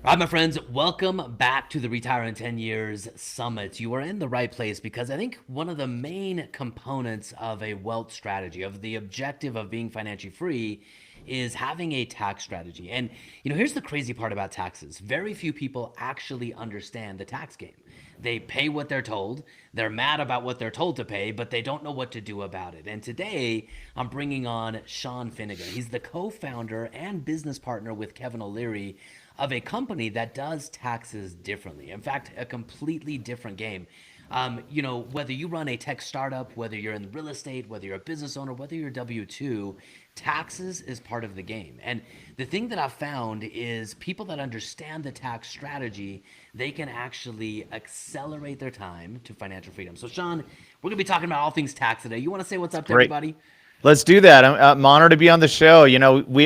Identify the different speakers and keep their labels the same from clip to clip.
Speaker 1: All right, my friends, welcome back to the Retire in 10 Years Summit. You are in the right place because I think one of the main components of a wealth strategy, of the objective of being financially free, is having a tax strategy. And, here's the crazy part about taxes very few people actually understand the tax game. They pay what they're told. They're mad about what they're told to pay, but they don't know what to do about it. And today, I'm bringing on Sean Finnegan. He's the co founder and business partner with Kevin O'Leary of a company that does taxes differently. In fact, a completely different game. Whether you run a tech startup, whether you're in real estate, whether you're a business owner, whether you're W 2, taxes is part of the game. And the thing that I've found is people that understand the tax strategy, they can actually accelerate their time to financial freedom. So, Sean, we're going to be talking about all things tax today. You want to say what's up to
Speaker 2: Great.
Speaker 1: everybody?
Speaker 2: Let's do that. I'm honored to be on the show.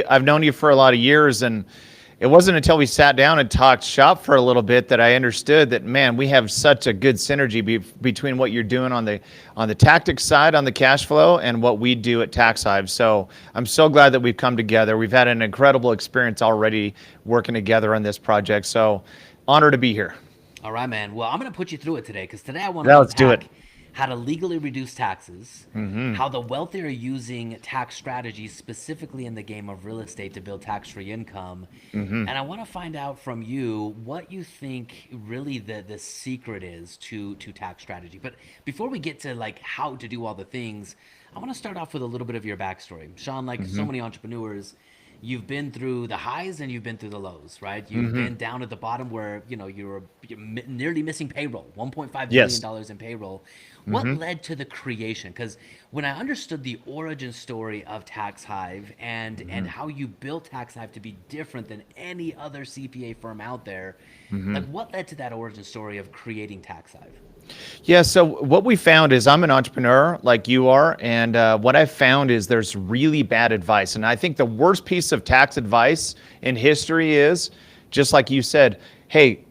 Speaker 2: I've known you for a lot of years, and it wasn't until we sat down and talked shop for a little bit that I understood that, man, we have such a good synergy between what you're doing on the tactics side, on the cash flow, and what we do at TaxHive. So I'm so glad that we've come together. We've had an incredible experience already working together on this project. So honored to be here.
Speaker 1: All right, man. Well, I'm going to put you through it today because today I want to
Speaker 2: Now let's do it.
Speaker 1: unpack how to legally reduce taxes, how the wealthy are using tax strategies specifically in the game of real estate to build tax-free income. And I want to find out from you what you think really the secret is to tax strategy. But before we get to like how to do all the things, I want to start off with a little bit of your backstory. Sean, like so many entrepreneurs, you've been through the highs and you've been through the lows, right? You've been down at the bottom where, you're nearly missing payroll, $1.5 billion
Speaker 2: Yes.
Speaker 1: dollars in payroll. What led to the creation? Because when I understood the origin story of TaxHive and how you built TaxHive to be different than any other CPA firm out there, like what led to that origin story of creating TaxHive?
Speaker 2: Yeah, so what we found is I'm an entrepreneur like you are, and what I found is there's really bad advice. And I think the worst piece of tax advice in history is, just like you said, hey,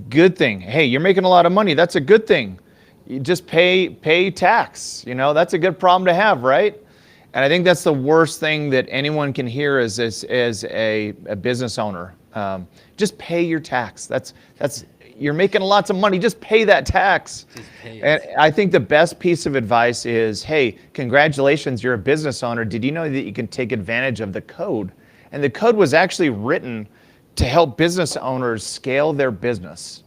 Speaker 2: good thing. Hey, you're making a lot of money. That's a good thing. You just pay tax. That's a good problem to have, right? And I think that's the worst thing that anyone can hear as a business owner. Just pay your tax. That's you're making lots of money. Just pay that tax.
Speaker 1: Just pay
Speaker 2: And
Speaker 1: it.
Speaker 2: I think the best piece of advice is, hey, congratulations, you're a business owner. Did you know that you can take advantage of the code? And the code was actually written to help business owners scale their business.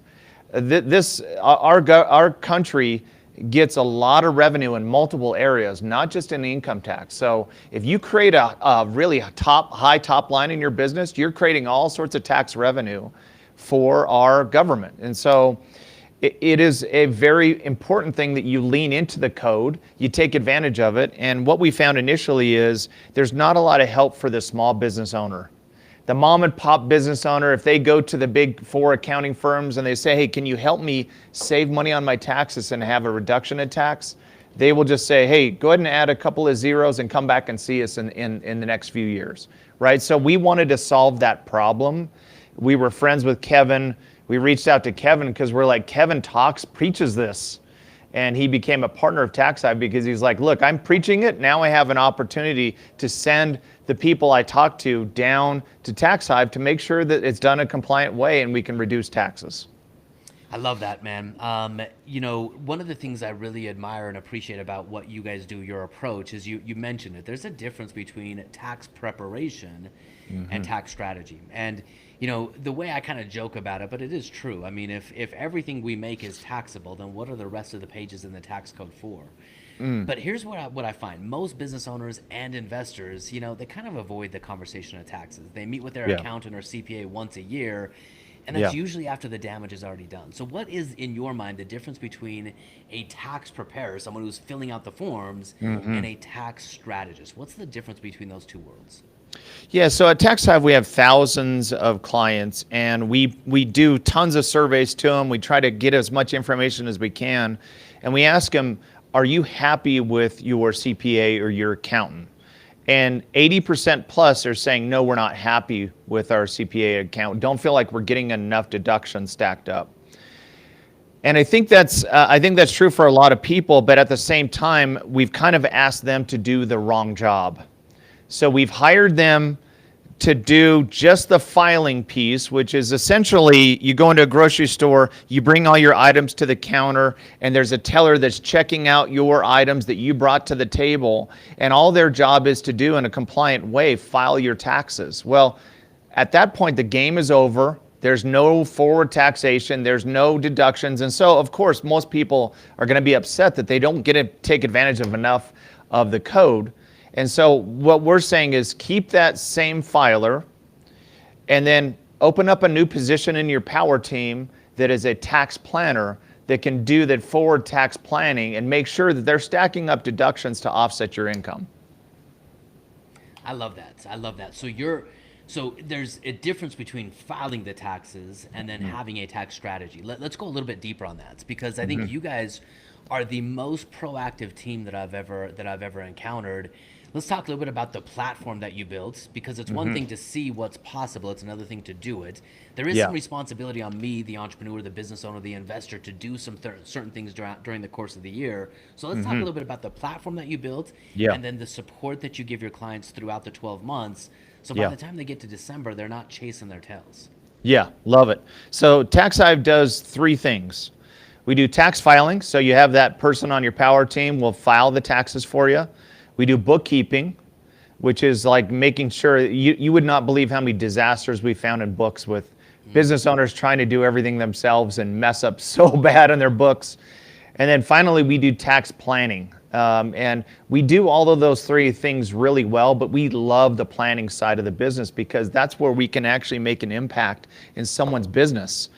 Speaker 2: Our country gets a lot of revenue in multiple areas, not just in income tax. So if you create a really high top line in your business, you're creating all sorts of tax revenue for our government. And so it is a very important thing that you lean into the code, you take advantage of it. And what we found initially is there's not a lot of help for the small business owner. The mom and pop business owner, if they go to the big four accounting firms and they say, hey, can you help me save money on my taxes and have a reduction in tax? They will just say, hey, go ahead and add a couple of zeros and come back and see us in the next few years, right? So we wanted to solve that problem. We were friends with Kevin. We reached out to Kevin because we're like, Kevin preaches this. And he became a partner of TaxHive because he's like, look, I'm preaching it. Now I have an opportunity to send the people I talk to down to TaxHive to make sure that it's done a compliant way and we can reduce taxes.
Speaker 1: I love that, man. One of the things I really admire and appreciate about what you guys do, your approach, is you mentioned it. There's a difference between tax preparation and tax strategy. And, the way I kind of joke about it, but it is true. I mean, if everything we make is taxable, then what are the rest of the pages in the tax code for? But here's what I find. Most business owners and investors, they kind of avoid the conversation of taxes. They meet with their
Speaker 2: Yeah.
Speaker 1: accountant or CPA once a year, and that's
Speaker 2: Yeah.
Speaker 1: usually after the damage is already done. So what is, in your mind, the difference between a tax preparer, someone who's filling out the forms, and a tax strategist? What's the difference between those two worlds?
Speaker 2: Yeah, so at TaxHive, we have thousands of clients, and we do tons of surveys to them. We try to get as much information as we can, and we ask them, are you happy with your CPA or your accountant? And 80% plus are saying, no, we're not happy with our CPA account. Don't feel like we're getting enough deductions stacked up. And I think that's true for a lot of people, but at the same time, we've kind of asked them to do the wrong job. So we've hired them to do just the filing piece, which is essentially you go into a grocery store, you bring all your items to the counter, and there's a teller that's checking out your items that you brought to the table, and all their job is to do in a compliant way, file your taxes. Well, at that point, the game is over. There's no forward taxation, there's no deductions. And so, of course, most people are going to be upset that they don't get to take advantage of enough of the code. And so what we're saying is keep that same filer and then open up a new position in your power team that is a tax planner that can do that forward tax planning and make sure that they're stacking up deductions to offset your income.
Speaker 1: I love that. I love that. So there's a difference between filing the taxes and then having a tax strategy. Let's go a little bit deeper on that, because I think you guys are the most proactive team that I've ever encountered. Let's talk a little bit about the platform that you built, because it's one thing to see what's possible, it's another thing to do it. There is some responsibility on me, the entrepreneur, the business owner, the investor, to do some certain things during the course of the year. So let's talk a little bit about the platform that you built and then the support that you give your clients throughout the 12 months. So by the time they get to December, they're not chasing their tails.
Speaker 2: Yeah, love it. So TaxHive does three things. We do tax filing, so you have that person on your power team will file the taxes for you. We do bookkeeping, which is like making sure you would not believe how many disasters we found in books with business owners trying to do everything themselves and mess up so bad on their books. And then finally, we do tax planning. And we do all of those three things really well, but we love the planning side of the business because that's where we can actually make an impact in someone's business.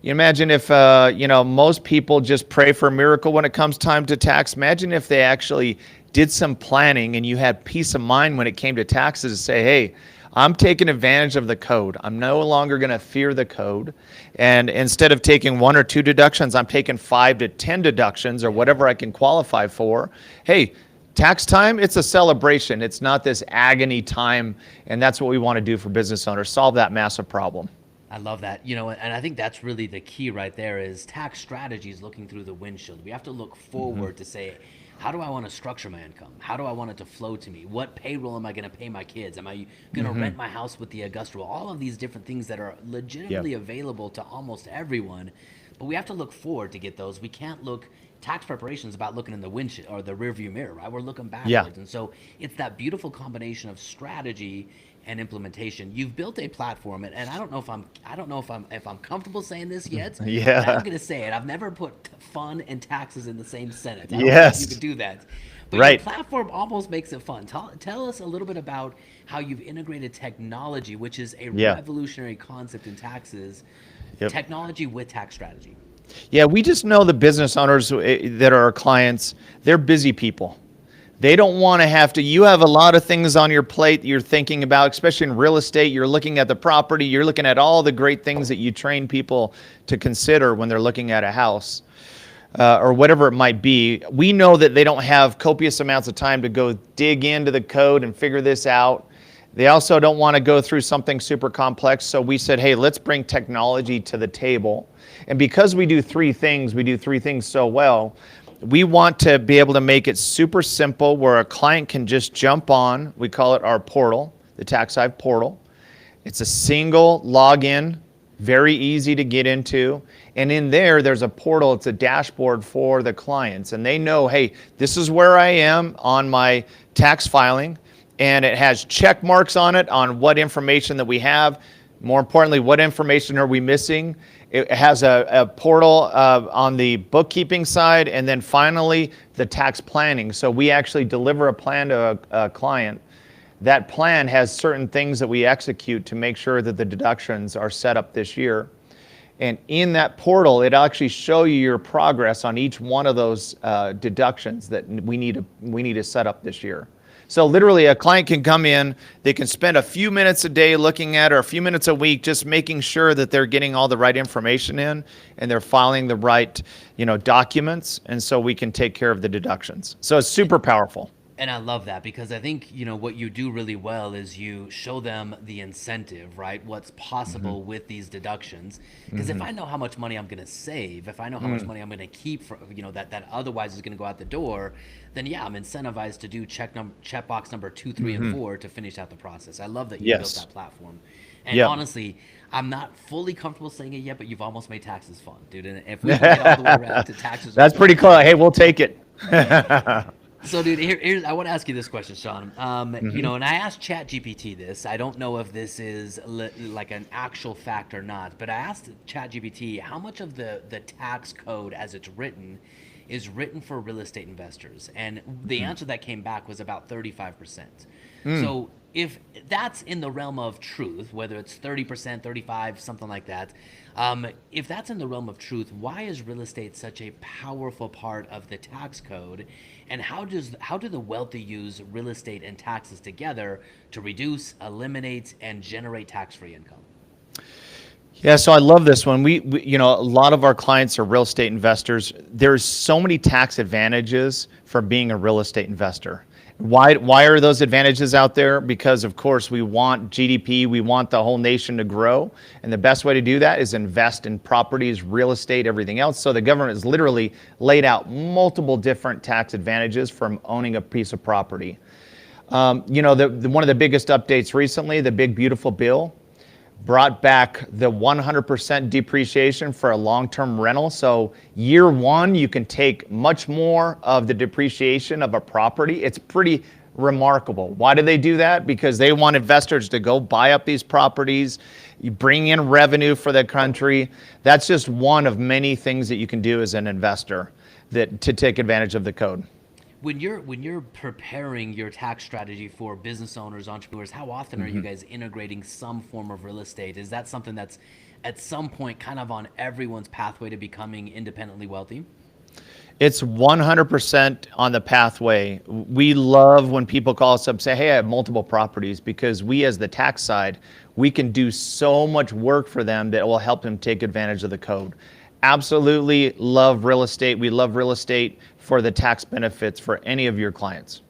Speaker 2: You imagine if, most people just pray for a miracle when it comes time to tax. Imagine if they actually did some planning and you had peace of mind when it came to taxes to say, hey, I'm taking advantage of the code. I'm no longer going to fear the code. And instead of taking 1 or 2 deductions, I'm taking 5 to 10 deductions or whatever I can qualify for. Hey, tax time, it's a celebration. It's not this agony time. And that's what we want to do for business owners, solve that massive problem.
Speaker 1: I love that. And I think that's really the key right there is tax strategies looking through the windshield. We have to look forward to say, how do I want to structure my income? How do I want it to flow to me? What payroll am I going to pay my kids? Am I going to rent my house with the Augusta rule? All of these different things that are legitimately available to almost everyone. But we have to look forward to get those. We can't look, tax preparation is about looking in the windshield or the rearview mirror, right? We're looking backwards. And so it's that beautiful combination of strategy and implementation. You've built a platform, and I don't know if I'm comfortable saying this yet. But I'm going to say it. I've never put fun and taxes in the same sentence. I don't know if you could do that. But your platform almost makes it fun. Tell us a little bit about how you've integrated technology, which is a revolutionary concept in taxes. Technology with tax strategy.
Speaker 2: Yeah, we just know the business owners that are our clients, they're busy people. They don't want to have to, you have a lot of things on your plate that you're thinking about, especially in real estate. You're looking at the property, you're looking at all the great things that you train people to consider when they're looking at a house or whatever it might be. We know that they don't have copious amounts of time to go dig into the code and figure this out. They also don't want to go through something super complex. So we said, hey, let's bring technology to the table. And because we do three things so well, we want to be able to make it super simple where a client can just jump on. We call it our portal, the TaxHive portal. It's a single login, very easy to get into. And in there's a portal, it's a dashboard for the clients. And they know, hey, this is where I am on my tax filing. And it has check marks on it on what information that we have. More importantly, what information are we missing? It has a portal on the bookkeeping side, and then finally the tax planning. So we actually deliver a plan to a client. That plan has certain things that we execute to make sure that the deductions are set up this year. And in that portal, it actually show you your progress on each one of those deductions that we need to set up this year. So literally a client can come in, they can spend a few minutes a day looking at or a few minutes a week just making sure that they're getting all the right information in and they're filing the right, documents, and so we can take care of the deductions. So it's super powerful.
Speaker 1: And I love that because I think, what you do really well is you show them the incentive, right? What's possible with these deductions. Because if I know how much money I'm going to save, if I know how much money I'm going to keep for, that otherwise is going to go out the door, then yeah, I'm incentivized to do check box number 2, 3, and 4 to finish out the process. I love that you built
Speaker 2: Yes.
Speaker 1: that platform. And
Speaker 2: Yep.
Speaker 1: honestly, I'm not fully comfortable saying it yet, but you've almost made taxes fun, dude. And if we can get all the way around to taxes are
Speaker 2: That's pretty
Speaker 1: fun.
Speaker 2: cool. Hey, we'll take it.
Speaker 1: So, dude, here's I want to ask you this question, Sean. And I asked ChatGPT this. I don't know if this is like an actual fact or not, but I asked ChatGPT how much of the tax code as it's written is written for real estate investors, and the answer that came back was about 35%. So, if that's in the realm of truth, whether it's 30%, 35, something like that, if that's in the realm of truth, why is real estate such a powerful part of the tax code? And how do the wealthy use real estate and taxes together to reduce, eliminate, and generate tax-free income?
Speaker 2: Yeah, so I love this one. A lot of our clients are real estate investors. There's so many tax advantages for being a real estate investor. Why are those advantages out there? Because of course we want GDP, we want the whole nation to grow, and the best way to do that is invest in properties, real estate, everything else. So the government has literally laid out multiple different tax advantages from owning a piece of property. One of the biggest updates recently, the big beautiful bill, brought back the 100% depreciation for a long-term rental. So year one, you can take much more of the depreciation of a property. It's pretty remarkable. Why do they do that? Because they want investors to go buy up these properties, you bring in revenue for the country. That's just one of many things that you can do as an investor to take advantage of the code.
Speaker 1: When you're preparing your tax strategy for business owners, entrepreneurs, how often are you guys integrating some form of real estate? Is that something that's at some point kind of on everyone's pathway to becoming independently wealthy?
Speaker 2: It's 100% on the pathway. We love when people call us up and say, hey, I have multiple properties, because we as the tax side, we can do so much work for them that will help them take advantage of the code. Absolutely love real estate. We love real estate for the tax benefits for any of your clients.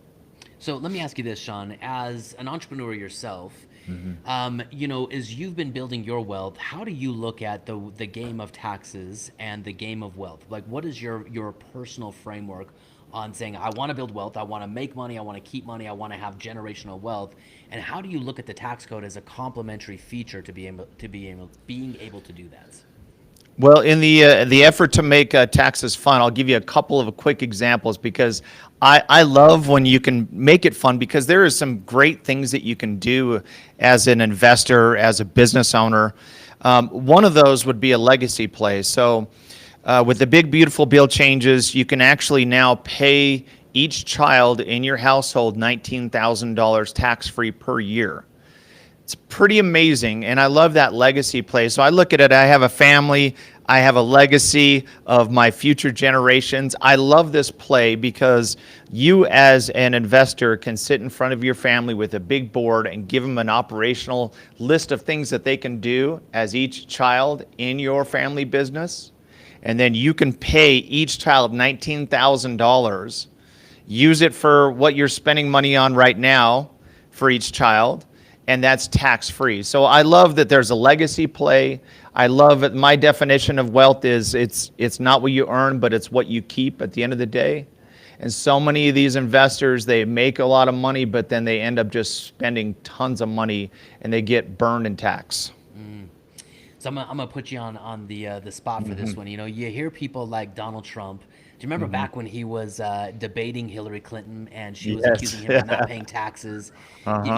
Speaker 1: So let me ask you this, Sean, as an entrepreneur yourself, as you've been building your wealth, how do you look at the game of taxes and the game of wealth? Like, what is your personal framework on saying, I want to build wealth, I want to make money, I want to keep money, I want to have generational wealth? And how do you look at the tax code as a complementary feature to being able to do that?
Speaker 2: Well, in the effort to make taxes fun, I'll give you a couple of quick examples, because I love when you can make it fun, because there are some great things that you can do as an investor, as a business owner. One of those would be a legacy play. So with the big beautiful bill changes, you can actually now pay each child in your household $19,000 tax-free per year. It's pretty amazing, and I love that legacy play. So I look at it, I have a family, I have a legacy of my future generations. I love this play because you as an investor can sit in front of your family with a big board and give them an operational list of things that they can do as each child in your family business. And then you can pay each child $19,000, use it for what you're spending money on right now for each child, and that's tax-free. So I love that there's a legacy play. I love it. My definition of wealth is it's not what you earn, but it's what you keep at the end of the day. And so many of these investors, they make a lot of money, but then they end up just spending tons of money and they get burned in tax.
Speaker 1: So I'm gonna put you on the spot for this one. You hear people like Donald Trump. Do you remember back when he was debating Hillary Clinton and she was accusing him of not paying taxes?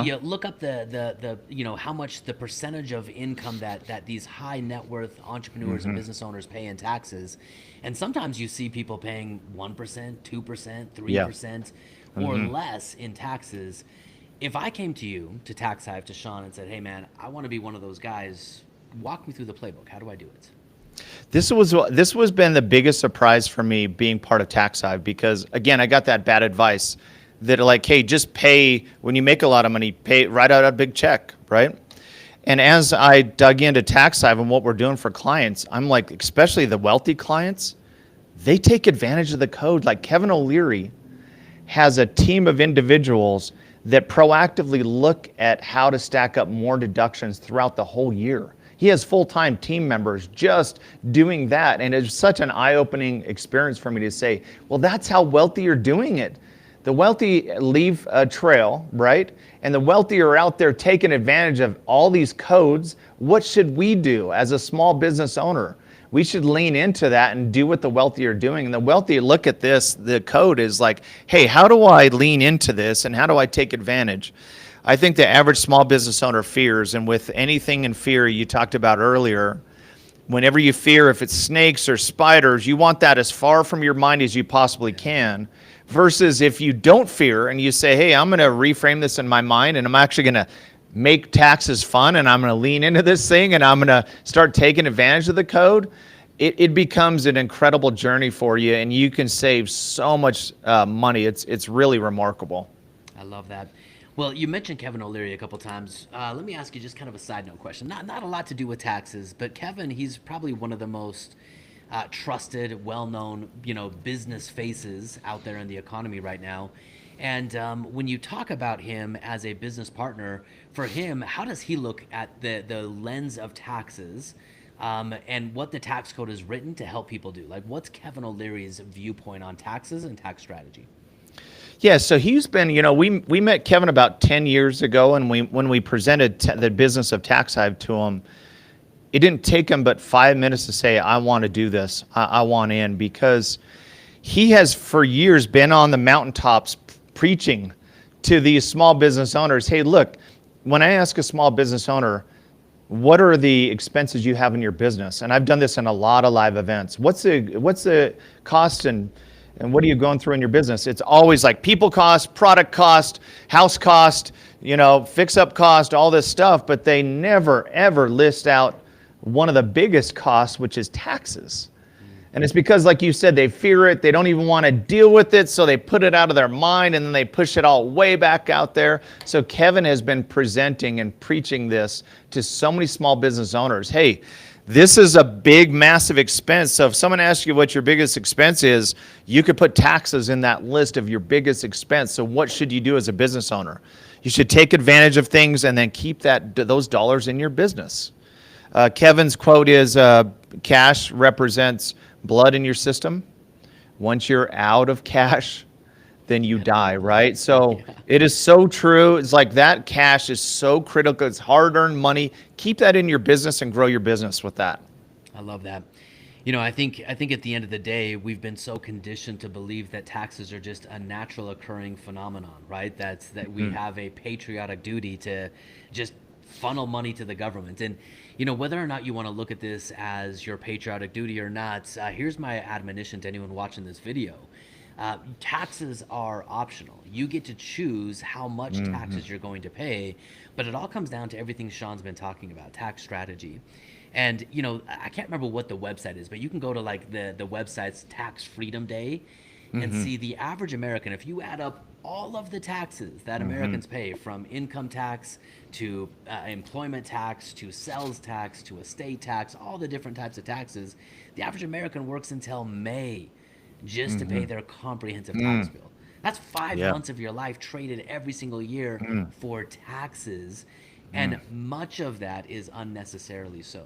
Speaker 1: You look up the how much the percentage of income that these high net worth entrepreneurs and business owners pay in taxes, and sometimes you see people paying 1%, 2%, 3% or less in taxes. If I came to you, to Tax Hive, to Sean, and said, "Hey man, I want to be one of those guys. Walk me through the playbook. How do I do it?"
Speaker 2: This was been the biggest surprise for me being part of Tax Hive, because again, I got that bad advice that like, hey, just pay when you make a lot of money, write out a big check, right? And as I dug into Tax Hive and what we're doing for clients, I'm like, especially the wealthy clients, they take advantage of the code. Like Kevin O'Leary has a team of individuals that proactively look at how to stack up more deductions throughout the whole year. He has full-time team members just doing that. And it's such an eye-opening experience for me to say, well, that's how wealthy are doing it. The wealthy leave a trail, right? And the wealthy are out there taking advantage of all these codes. What should we do as a small business owner? We should lean into that and do what the wealthy are doing. And the wealthy look at this, the code is like, hey, how do I lean into this and how do I take advantage? I think the average small business owner fears, and with anything in fear you talked about earlier, whenever you fear, if it's snakes or spiders, you want that as far from your mind as you possibly can. Versus if you don't fear and you say, hey, I'm going to reframe this in my mind and I'm actually going to make taxes fun and I'm going to lean into this thing and I'm going to start taking advantage of the code, it becomes an incredible journey for you and you can save so much money. It's really remarkable.
Speaker 1: I love that. Well, you mentioned Kevin O'Leary a couple times. Let me ask you just kind of a side note question. Not a lot to do with taxes, but Kevin, he's probably one of the most trusted, well-known, business faces out there in the economy right now. And when you talk about him as a business partner, for him, how does he look at the lens of taxes and what the tax code is written to help people do? Like, what's Kevin O'Leary's viewpoint on taxes and tax strategy?
Speaker 2: Yeah, so he's been, we met Kevin about 10 years ago, and when we presented the business of TaxHive to him, it didn't take him but 5 minutes to say, I want to do this. I want in, because he has for years been on the mountaintops preaching to these small business owners. Hey, look, when I ask a small business owner, what are the expenses you have in your business? And I've done this in a lot of live events. What's the cost and what are you going through in your business? It's always like people cost, product cost, house cost, fix up cost, all this stuff, but they never ever list out one of the biggest costs, which is taxes. And it's because, like you said, they fear it. They don't even want to deal with it. So they put it out of their mind and then they push it all way back out there. So Kevin has been presenting and preaching this to so many small business owners. Hey, this is a big, massive expense. So if someone asks you what your biggest expense is, you could put taxes in that list of your biggest expense. So what should you do as a business owner? You should take advantage of things and then keep those dollars in your business. Kevin's quote is, cash represents blood in your system. Once you're out of cash, then you die, right? So it is so true. It's like that cash is so critical. It's hard-earned money. Keep that in your business and grow your business with that.
Speaker 1: I love that. I think at the end of the day, we've been so conditioned to believe that taxes are just a natural occurring phenomenon, right? That we have a patriotic duty to just funnel money to the government. And whether or not you want to look at this as your patriotic duty or not, here's my admonition to anyone watching this video. Taxes are optional. You get to choose how much taxes you're going to pay, but it all comes down to everything Sean's been talking about, tax strategy. And, I can't remember what the website is, but you can go to like the website's Tax Freedom Day and see the average American, if you add up all of the taxes that Americans pay, from income tax to employment tax to sales tax to estate tax, all the different types of taxes, the average American works until May just to pay their comprehensive tax bill. That's 5 months of your life traded every single year for taxes, and much of that is unnecessarily so.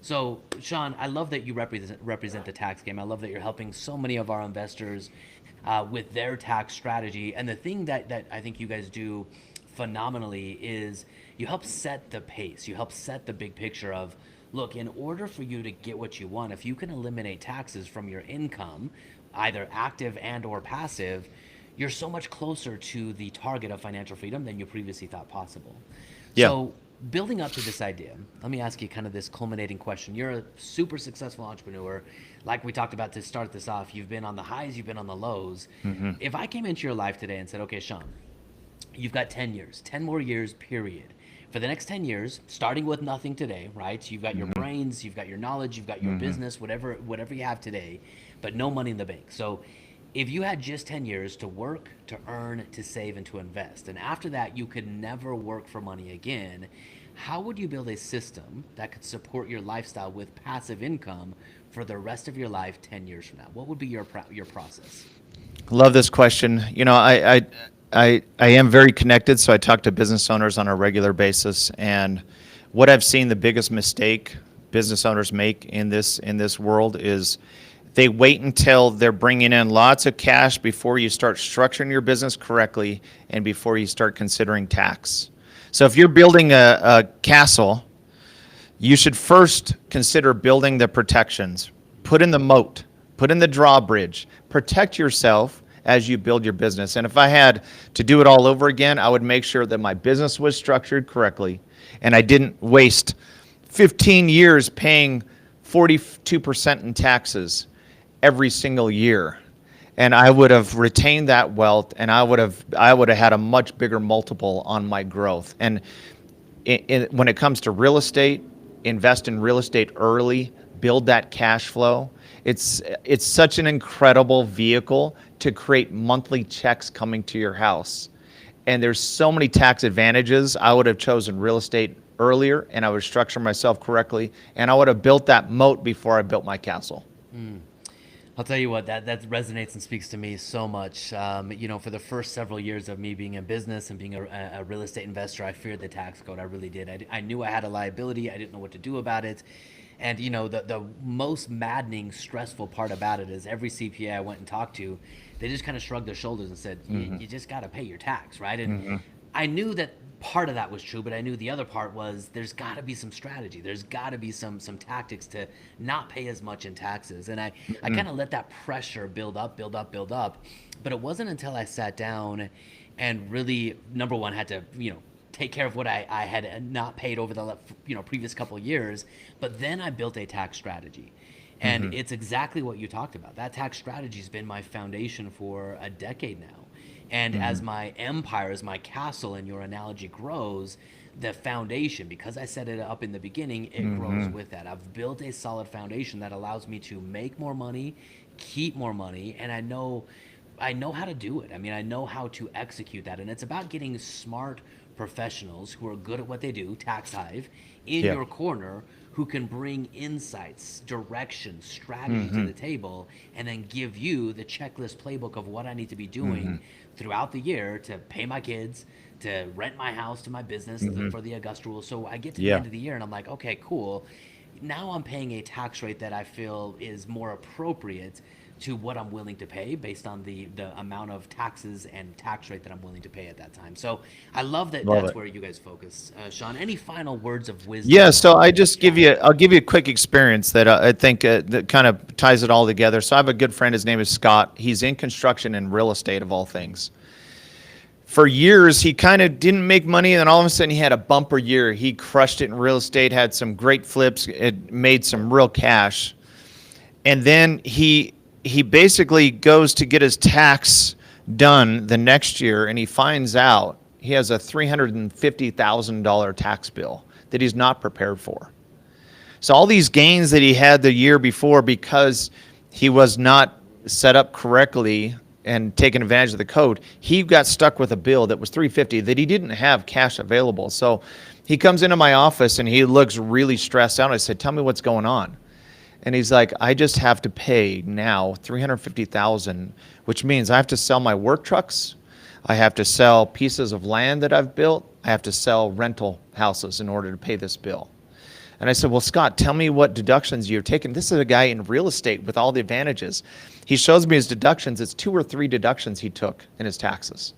Speaker 1: So, Sean, I love that you represent the tax game. I love that you're helping so many of our investors with their tax strategy. And the thing that I think you guys do phenomenally is you help set the pace. You help set the big picture of, look, in order for you to get what you want, if you can eliminate taxes from your income, either active and or passive, you're so much closer to the target of financial freedom than you previously thought possible.
Speaker 2: Yeah.
Speaker 1: So building up to this idea, let me ask you kind of this culminating question. You're a super successful entrepreneur. Like we talked about to start this off, you've been on the highs, you've been on the lows. If I came into your life today and said, okay, Sean, you've got 10 years, 10 more years, period. For the next 10 years, starting with nothing today, right? You've got your brains, you've got your knowledge, you've got your business, whatever you have today, but no money in the bank. So if you had just 10 years to work, to earn, to save, and to invest, and after that you could never work for money again, how would you build a system that could support your lifestyle with passive income for the rest of your life 10 years from now? What would be your process?
Speaker 2: Love this question. I am very connected, so I talk to business owners on a regular basis. And what I've seen the biggest mistake business owners make in this world is they wait until they're bringing in lots of cash before you start structuring your business correctly and before you start considering tax. So if you're building a castle, you should first consider building the protections. Put in the moat, put in the drawbridge, protect yourself as you build your business. And if I had to do it all over again, I would make sure that my business was structured correctly and I didn't waste 15 years paying 42% in taxes every single year. And I would have retained that wealth, and I would have had a much bigger multiple on my growth. And when it comes to real estate, invest in real estate early, build that cash flow. It's such an incredible vehicle to create monthly checks coming to your house. And there's so many tax advantages. I would have chosen real estate earlier, and I would structure myself correctly, and I would have built that moat before I built my castle.
Speaker 1: I'll tell you what, that resonates and speaks to me so much. For the first several years of me being in business and being a real estate investor, I feared the tax code. I really did. I knew I had a liability. I didn't know what to do about it. And the most maddening, stressful part about it is every CPA I went and talked to, they just kind of shrugged their shoulders and said, you just got to pay your tax, right? And I knew that part of that was true, but I knew the other part was there's got to be some strategy. There's got to be some tactics to not pay as much in taxes. And I kind of let that pressure build up. But it wasn't until I sat down and really, number one, had to, take care of what I had not paid over the previous couple of years. But then I built a tax strategy. And it's exactly what you talked about. That tax strategy has been my foundation for a decade now. And as my empire, as my castle in your analogy grows, the foundation, because I set it up in the beginning, it grows with that. I've built a solid foundation that allows me to make more money, keep more money, and I know how to do it. I mean, I know how to execute that. And it's about getting smart professionals who are good at what they do, Tax Hive, in your corner, who can bring insights, direction, strategy to the table, and then give you the checklist playbook of what I need to be doing throughout the year to pay my kids, to rent my house to my business for the Augusta rule. So I get to the end of the year and I'm like, okay, cool. Now I'm paying a tax rate that I feel is more appropriate to what I'm willing to pay based on the amount of taxes and tax rate that I'm willing to pay at that time. So I love that that's where you guys focus. Sean, any final words of wisdom?
Speaker 2: Yeah, so I'll give you a quick experience that I think that kind of ties it all together. So I have a good friend, his name is Scott. He's in construction and real estate of all things. For years, he kind of didn't make money, and then all of a sudden he had a bumper year. He crushed it in real estate, had some great flips, it made some real cash. And then he basically goes to get his tax done the next year, and he finds out he has a $350,000 tax bill that he's not prepared for. So all these gains that he had the year before, because he was not set up correctly and taking advantage of the code, he got stuck with a bill that was $350 that he didn't have cash available. So he comes into my office and he looks really stressed out. I said, "Tell me what's going on." And he's like, "I just have to pay now $350,000, which means I have to sell my work trucks. I have to sell pieces of land that I've built. I have to sell rental houses in order to pay this bill." And I said, "Well, Scott, tell me what deductions you're taking." This is a guy in real estate with all the advantages. He shows me his deductions. It's 2 or 3 deductions he took in his taxes.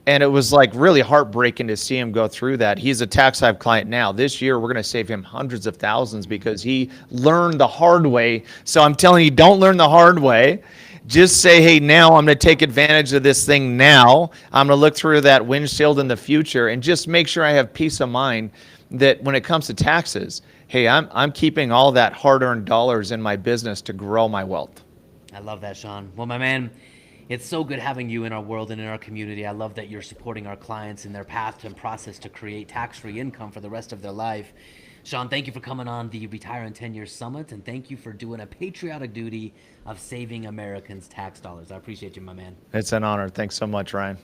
Speaker 2: And it was like really heartbreaking to see him go through that. He's a Tax Hive client now. This year, we're going to save him hundreds of thousands because he learned the hard way. So I'm telling you, don't learn the hard way. Just say, "Hey, now I'm going to take advantage of this thing now. I'm going to look through that windshield in the future and just make sure I have peace of mind that when it comes to taxes, hey, I'm keeping all that hard-earned dollars in my business to grow my wealth."
Speaker 1: I love that, Sean. Well, my man, it's so good having you in our world and in our community. I love that you're supporting our clients in their path and process to create tax-free income for the rest of their life. Sean, thank you for coming on the Retire in 10 Years Summit, and thank you for doing a patriotic duty of saving Americans' tax dollars. I appreciate you, my man.
Speaker 2: It's an honor. Thanks so much, Ryan.